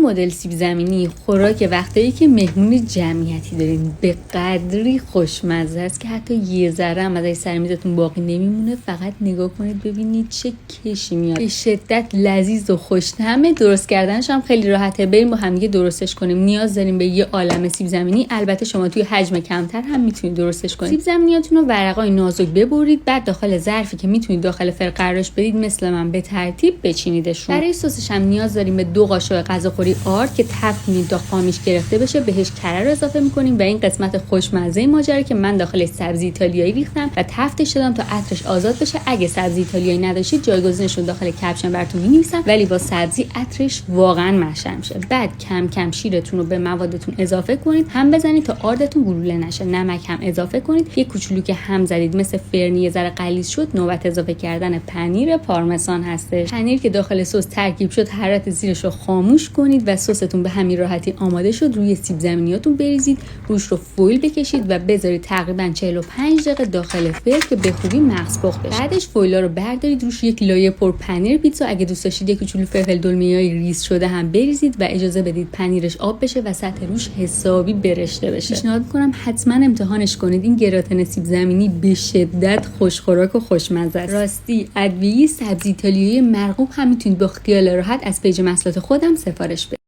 مدل سیب زمینی خوراک وقتایی که مهمون جمعیتی دارین به قدری خوشمزه است که حتی یه ذره هم ازش سر میزتون باقی نمیمونه. فقط نگاه کنید ببینید چه کشی میاد. به شدت لذیذ و خوش‌طعمه. درست کردنش هم خیلی راحته. بریم با هم دیگه درستش کنیم. نیاز داریم به یه عالمه سیب زمینی. البته شما توی حجم کمتر هم میتونید درستش کنید. سیب زمینیاتون رو ورقای نازک ببرید، بعد داخل ظرفی که میتونید داخل فر قرارش بدید مثل من به ترتیب بچینیدشون. برای سسش هم نیاز داریم به 2 قاشق غذاخوری آرد که تفت می‌کنید تا قامیش گرفته بشه. بهش کره رو اضافه می‌کنیم و این قسمت خوشمزه ماجرا که من داخلش سبزی ایتالیایی ریختم و تفتش دادم تا عطرش آزاد بشه. اگه سبزی ایتالیایی نداشتید جایگزینش رو داخل کپشن براتون می‌نویسم، ولی با سبزی عطرش واقعا مشم میشه. بعد کم کم شیرتون رو به موادتون اضافه کنید، هم بزنید تا آردتون گلوله نشه. نمک هم اضافه کنید. یه کوچولو که هم زدید مثل فرنی یه ذره غلیظ شد، نوبت اضافه کردن پنیر پارمسان هستش. پنیر که داخل سس ترکیب شد حرارت زیرش رو خاموش کنید و سستون به همین راحتی آماده شد. روی سیب زمینیاتون بریزید، روش رو فویل بکشید و بذارید تقریبا 45 دقیقه داخل فر که به خوبی مغز پخت بشه. بعدش فویلا رو بردارید، روش یک لایه پر پنیر پیتزا، اگه دوست داشتید یک کوچولو فلفل دلمه‌ای ریز شده هم بریزید و اجازه بدید پنیرش آب بشه و سطح روش حسابی برشته بشه. پیشنهاد می‌کنم حتما امتحانش کنید. این گراتن سیب زمینی به شدت خوشخوراک و خوشمزه است. راستی ادویه سبزی ایتالیایی مرغوب هم میتونید با خیال راحت از پیج محصولات خودم سفارش بدید.